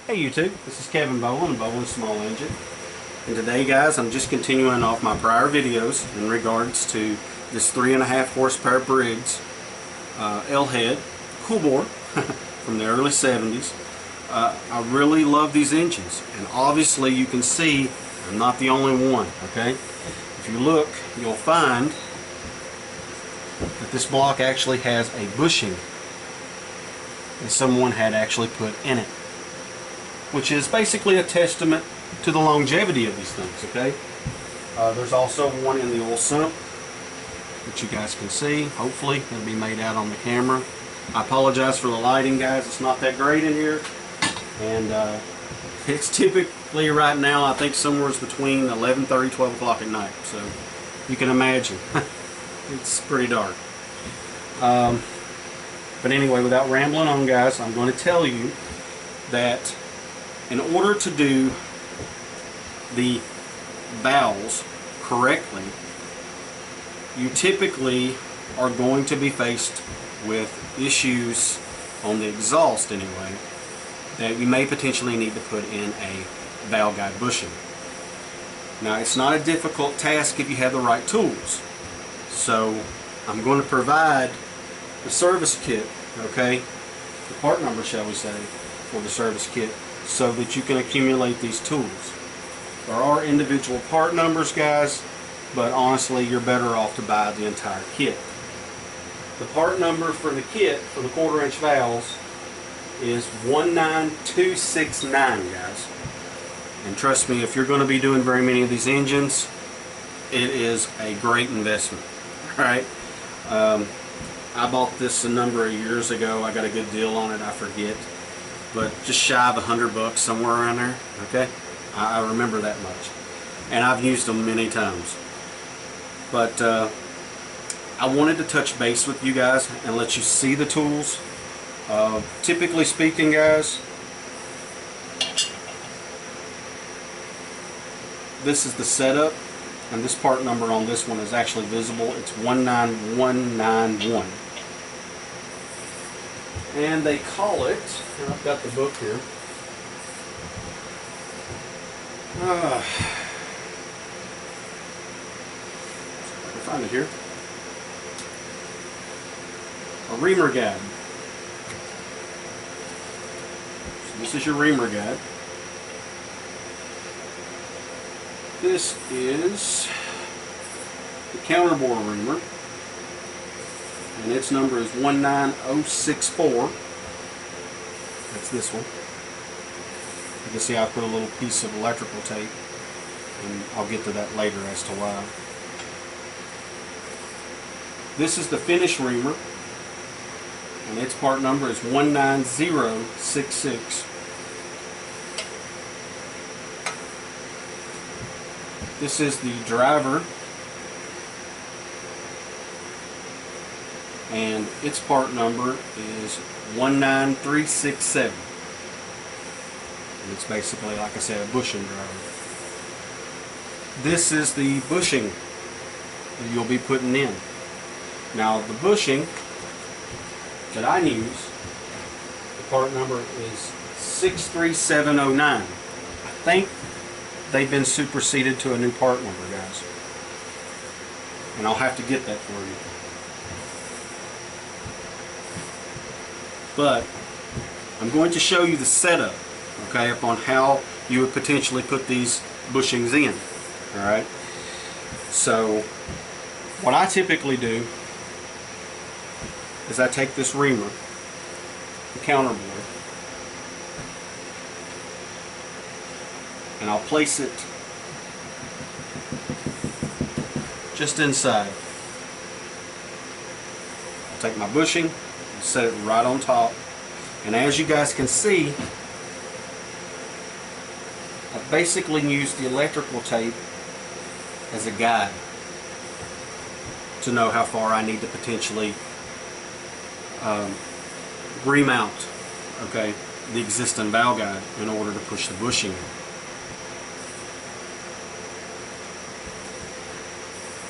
Hey YouTube, this is Kevin Bowen of Bowen Small Engine, and today guys I'm just continuing off my prior videos in regards to this 3.5 horsepower Briggs L-head cool bore from the early 70s. I really love these engines, and obviously you can see I'm not the only one. Okay, if you look you'll find that this block actually has a bushing that someone had actually put in it, which is basically a testament to the longevity of these things. Okay, there's also one in the oil sump that you guys can see. Hopefully it'll be made out on the camera. I apologize for the lighting, guys. It's not that great in here, and it's typically right now I think somewhere between 11:30 12 o'clock at night, so you can imagine it's pretty dark. But anyway, without rambling on, guys, I'm going to tell you that in order to do the valves correctly, you typically are going to be faced with issues on the exhaust anyway, that you may potentially need to put in a valve guide bushing. Now, it's not a difficult task if you have the right tools. So I'm going to provide the service kit, okay, the part number, shall we say, for the service kit, so that you can accumulate these tools. There are individual part numbers, guys, but honestly you're better off to buy the entire kit. The part number for the kit for the 1/4 inch valves is 19269, guys. And trust me, if you're going to be doing very many of these engines, it is a great investment. Alright, I bought this a number of years ago. I got a good deal on it, I forget, but just shy of $100, somewhere around there. Okay, I remember that much, and I've used them many times. But I wanted to touch base with you guys and let you see the tools. Typically speaking, guys, this is the setup, and this part number on this one is actually visible. It's 19191. And they call it, and I've got the book here. I can find it here. A reamer guide. So this is your reamer guide. This is the counterbore reamer, and its number is 19064. That's this one. You can see I put a little piece of electrical tape, and I'll get to that later as to why. This is the finish reamer, and its part number is 19066. This is the driver, and its part number is 19367. And it's basically, like I said, a bushing driver. This is the bushing that you'll be putting in. Now, the bushing that I use, the part number is 63709. I think they've been superseded to a new part number, guys, and I'll have to get that for you. But I'm going to show you the setup, okay, upon how you would potentially put these bushings in. Alright, so what I typically do is I take this reamer, the counterbore, and I'll place it just inside. I'll take my bushing and set it right on top, and as you guys can see, I basically use the electrical tape as a guide to know how far I need to potentially remount, okay, the existing valve guide in order to push the bushing in.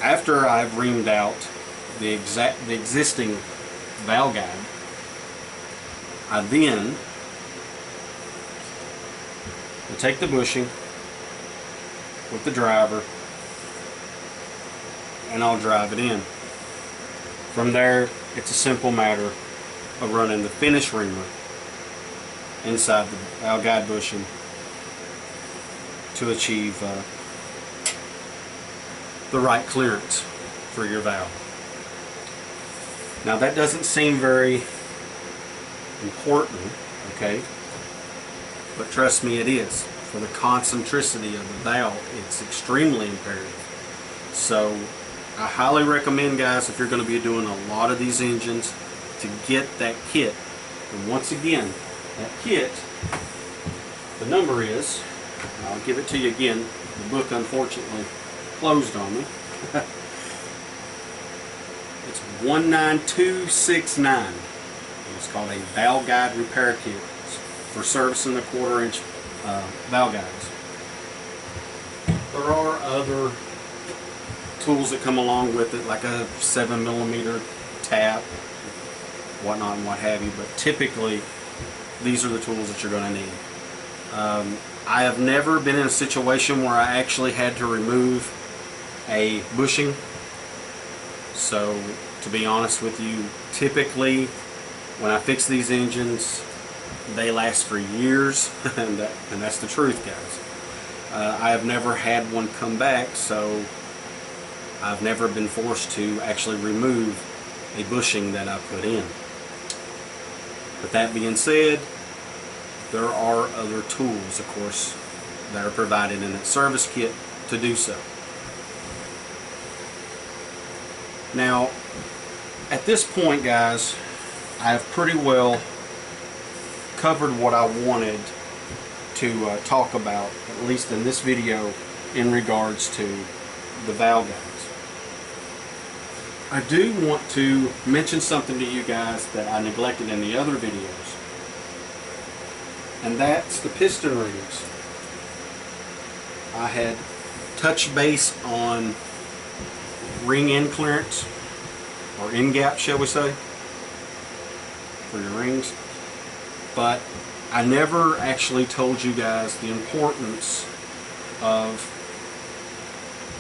After I've reamed out the existing valve guide, I then I take the bushing with the driver and I'll drive it in. From there, it's a simple matter of running the finish reamer inside the valve guide bushing to achieve the right clearance for your valve. Now that doesn't seem very important, okay, but trust me, it is. For the concentricity of the valve, it's extremely imperative. So I highly recommend, guys, if you're going to be doing a lot of these engines, to get that kit. And once again, that kit, the number is, I'll give it to you again, the book unfortunately closed on me. It's 19269. It's called a valve guide repair kit. It's for servicing the 1/4 inch valve guides. There are other tools that come along with it, like a 7mm tap, whatnot and what have you, but typically these are the tools that you're going to need. I have never been in a situation where I actually had to remove a bushing, so to be honest with you, typically when I fix these engines, they last for years, and that's the truth, guys. I have never had one come back, so I've never been forced to actually remove a bushing that I put in. But that being said, there are other tools, of course, that are provided in that service kit to do so. Now, at this point, guys, I have pretty well covered what I wanted to talk about, at least in this video, in regards to the valve guides. I do want to mention something to you guys that I neglected in the other videos, and that's the piston rings. I had touched base on ring end clearance, or end gap, shall we say, for your rings, but I never actually told you guys the importance of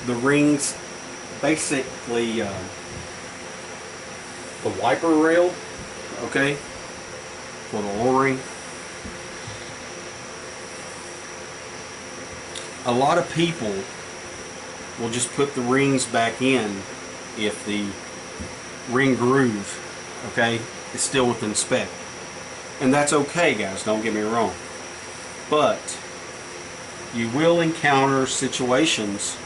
the rings, basically the wiper rail, okay, for the oil ring. A lot of people will just put the rings back in if the ring groove, okay, is still within spec. And that's okay, guys, don't get me wrong. But you will encounter situations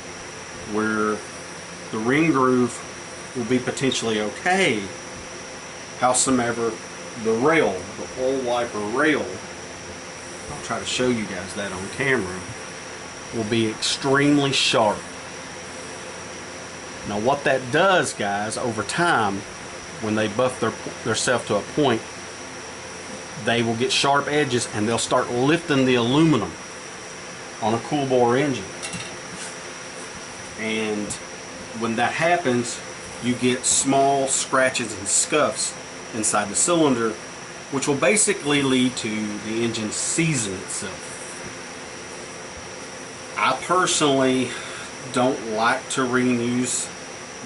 where the ring groove will be potentially okay, howsoever the rail, the oil wiper rail, I'll try to show you guys that on camera, will be extremely sharp. Now what that does, guys, over time, when they buff theirself to a point, they will get sharp edges and they'll start lifting the aluminum on a cool bore engine. And when that happens, you get small scratches and scuffs inside the cylinder, which will basically lead to the engine seizing itself. I personally don't like to reuse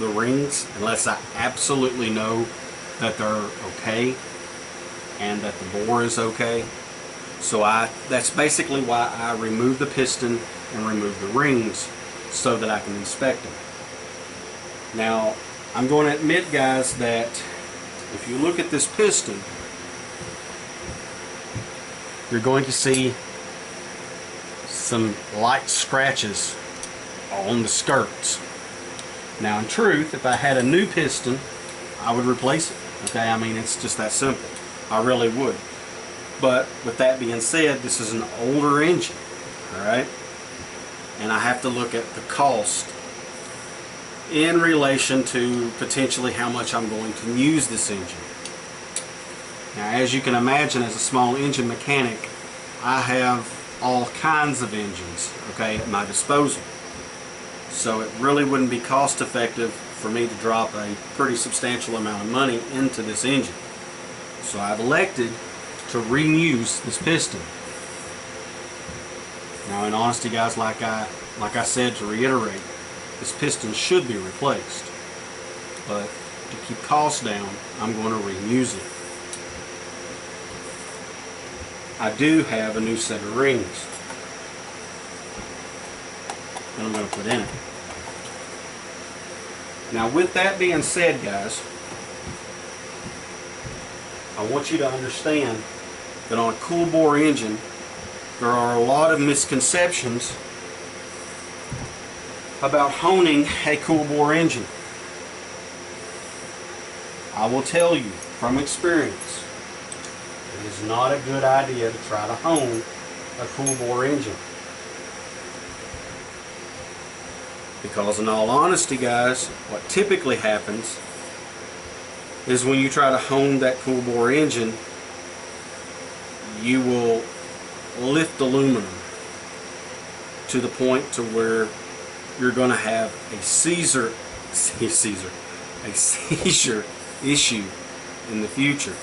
the rings unless I absolutely know that they're okay and that the bore is okay. So that's basically why I remove the piston and remove the rings, so that I can inspect them. Now, I'm going to admit, guys, that if you look at this piston, you're going to see some light scratches on the skirts. Now, in truth, if I had a new piston, I would replace it. Okay, I mean, it's just that simple. I really would. But with that being said, this is an older engine, alright? And I have to look at the cost in relation to potentially how much I'm going to use this engine. Now, as you can imagine, as a small engine mechanic, I have all kinds of engines, okay, at my disposal. So it really wouldn't be cost effective for me to drop a pretty substantial amount of money into this engine. So I've elected to reuse this piston. Now, in honesty, guys, like I said, to reiterate, this piston should be replaced, but to keep costs down, I'm going to reuse it. I do have a new set of rings that I'm going to put in it. Now, with that being said, guys, I want you to understand that on a cool bore engine, there are a lot of misconceptions about honing a cool bore engine. I will tell you from experience, it is not a good idea to try to hone a cool bore engine. Because in all honesty, guys, what typically happens is when you try to hone that cool bore engine, you will lift aluminum to the point to where you're going to have a seizure issue in the future.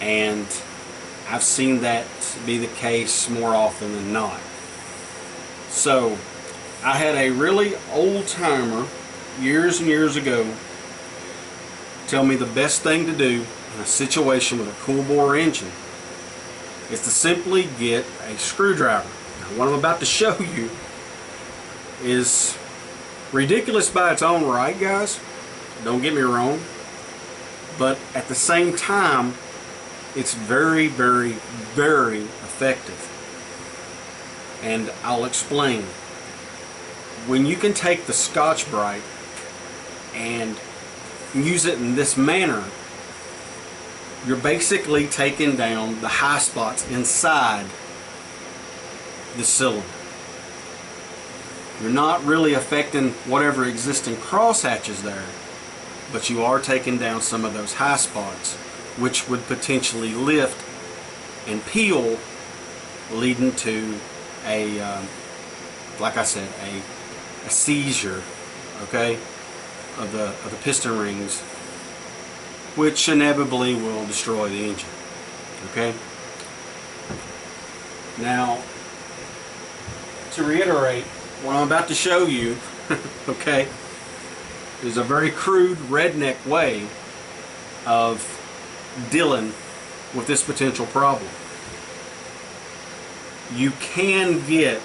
And I've seen that be the case more often than not. So I had a really old timer years and years ago tell me the best thing to do in a situation with a cool bore engine is to simply get a screwdriver. Now, what I'm about to show you is ridiculous by its own right, guys. Don't get me wrong. But at the same time, it's very, very, very effective. And I'll explain. When you can take the Scotch-Brite and use it in this manner, you're basically taking down the high spots inside the cylinder. You're not really affecting whatever existing crosshatches there, but you are taking down some of those high spots, which would potentially lift and peel, leading to a, like I said, a seizure, okay, of the piston rings, which inevitably will destroy the engine. Okay. Now, to reiterate, what I'm about to show you, okay, is a very crude redneck way of dealing with this potential problem. You can get,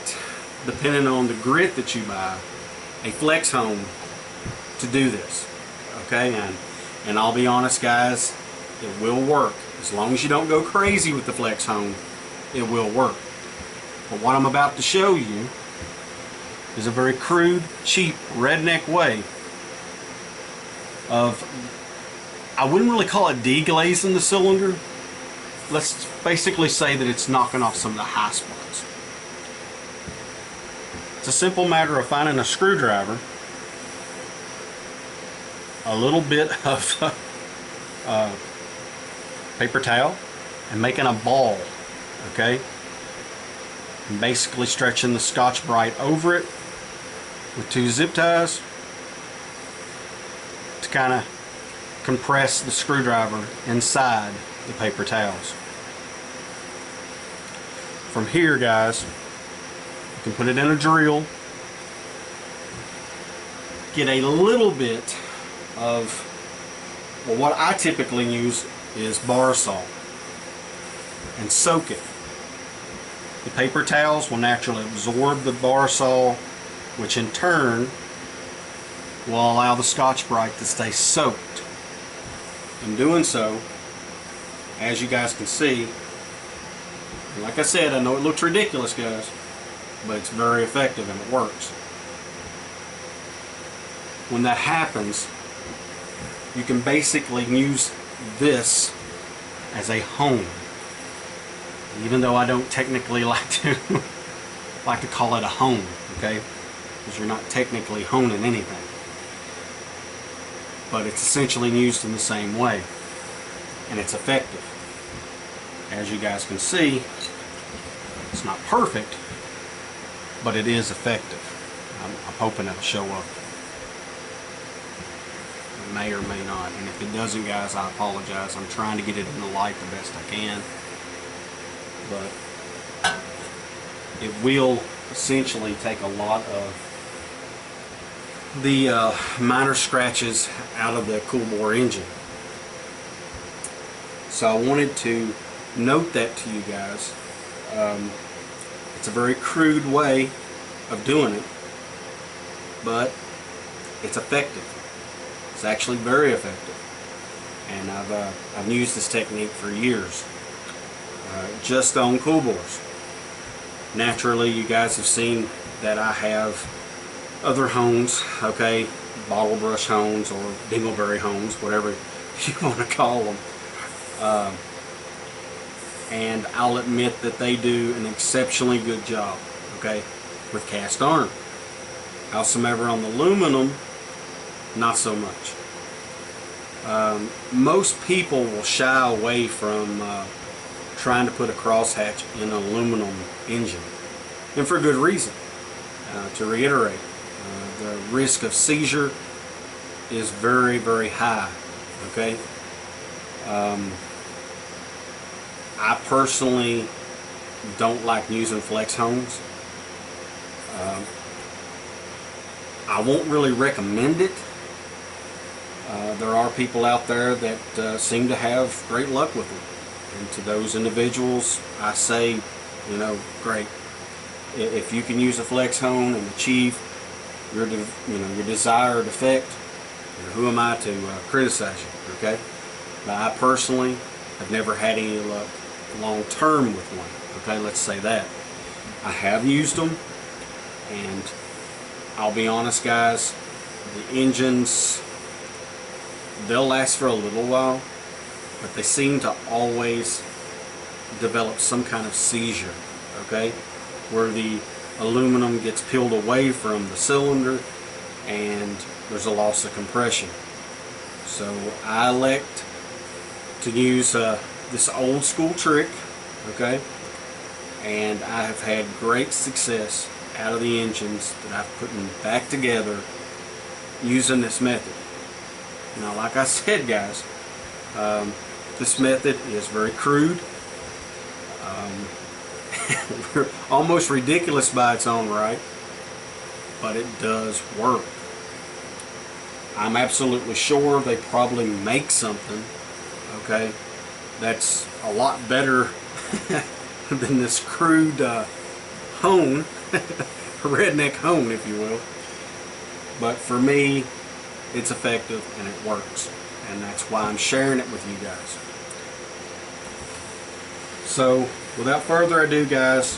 depending on the grit that you buy, a flex hone to do this. Okay, and I'll be honest, guys, it will work. As long as you don't go crazy with the flex hone, it will work. But what I'm about to show you is a very crude, cheap, redneck way of, I wouldn't really call it deglazing the cylinder. Let's basically say that it's knocking off some of the high spots. It's a simple matter of finding a screwdriver, a little bit of paper towel, and making a ball, okay? And basically stretching the Scotch-Brite over it with 2 zip ties to kind of compress the screwdriver inside the paper towels. From here, guys, you can put it in a drill, get a little bit of, well, what I typically use is bar salt, and soak it. The paper towels will naturally absorb the bar salt, which in turn will allow the Scotch-Brite to stay soaked. In doing so, as you guys can see, like I said, I know it looks ridiculous, guys, but it's very effective and it works. When that happens, you can basically use this as a hone. Even though I don't technically like to call it a hone, okay? Because you're not technically honing anything. But it's essentially used in the same way. And it's effective. As you guys can see, it's not perfect, but it is effective. I'm hoping it'll show up. It may or may not. And if it doesn't, guys, I apologize. I'm trying to get it in the light the best I can. But it will essentially take a lot of the minor scratches out of the cool bore engine. So I wanted to note that to you guys. It's a very crude way of doing it, but it's effective. It's actually very effective, and I've used this technique for years, just on cool bores. Naturally, you guys have seen that I have other hones, okay, bottle brush hones or dingleberry hones, whatever you want to call them. And I'll admit that they do an exceptionally good job, okay, with cast iron. Howsoever, on the aluminum, not so much. Most people will shy away from trying to put a crosshatch in an aluminum engine, and for good reason. To reiterate, the risk of seizure is very, very high, okay? I personally don't like using flex hones. I won't really recommend it. There are people out there that seem to have great luck with them, and to those individuals I say, you know, great. If you can use a flex hone and achieve your desired effect, who am I to criticize you, okay? But I personally have never had any luck long term with one, okay? Let's say that. I have used them, and I'll be honest, guys, the engines, they'll last for a little while, but they seem to always develop some kind of seizure, okay, where the aluminum gets peeled away from the cylinder and there's a loss of compression. So I elect to use this old school trick, okay, and I have had great success out of the engines that I've put back together using this method. Now, like I said, guys, this method is very crude, almost ridiculous by its own right, but it does work. I'm absolutely sure they probably make something, okay, that's a lot better than this crude hone, redneck hone, if you will. But for me, it's effective and it works, and that's why I'm sharing it with you guys. So without further ado, guys,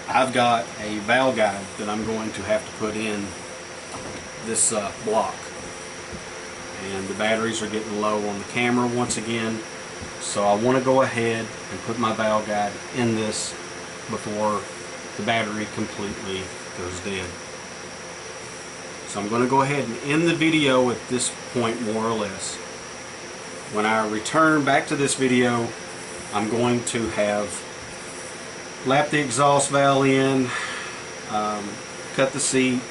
I've got a valve guide that I'm going to have to put in this block, and the batteries are getting low on the camera once again, so I want to go ahead and put my valve guide in this before the battery completely goes dead. So I'm going to go ahead and end the video at this point, more or less. When I return back to this video, I'm going to have lapped the exhaust valve in, cut the seat,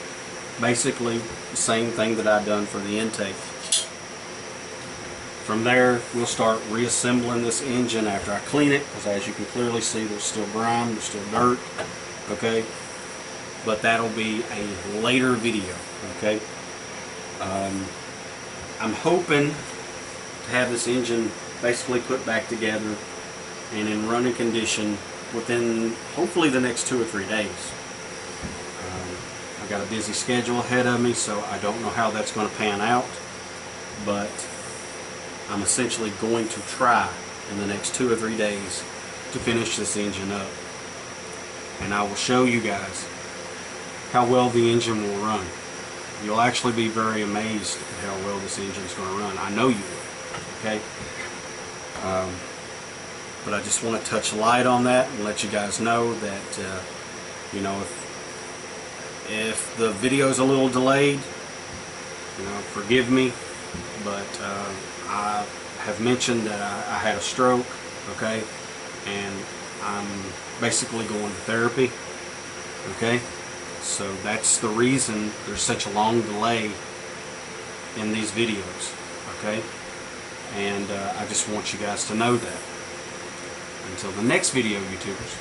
basically the same thing that I've done for the intake. From there, we'll start reassembling this engine after I clean it, because as you can clearly see, there's still grime, there's still dirt, okay? But that'll be a later video, okay? I'm hoping to have this engine basically put back together and in running condition within hopefully the next 2 or 3 days. I've got a busy schedule ahead of me, so I don't know how that's going to pan out, but I'm essentially going to try in the next 2 or 3 days to finish this engine up, and I will show you guys how well the engine will run. You'll actually be very amazed at how well this engine is going to run. I know you will, okay? But I just want to touch light on that and let you guys know that, you know, if the video is a little delayed, you know, forgive me, but I have mentioned that I had a stroke, okay, and I'm basically going to therapy, okay? So that's the reason there's such a long delay in these videos, okay? And I just want you guys to know that. Until the next video, YouTubers.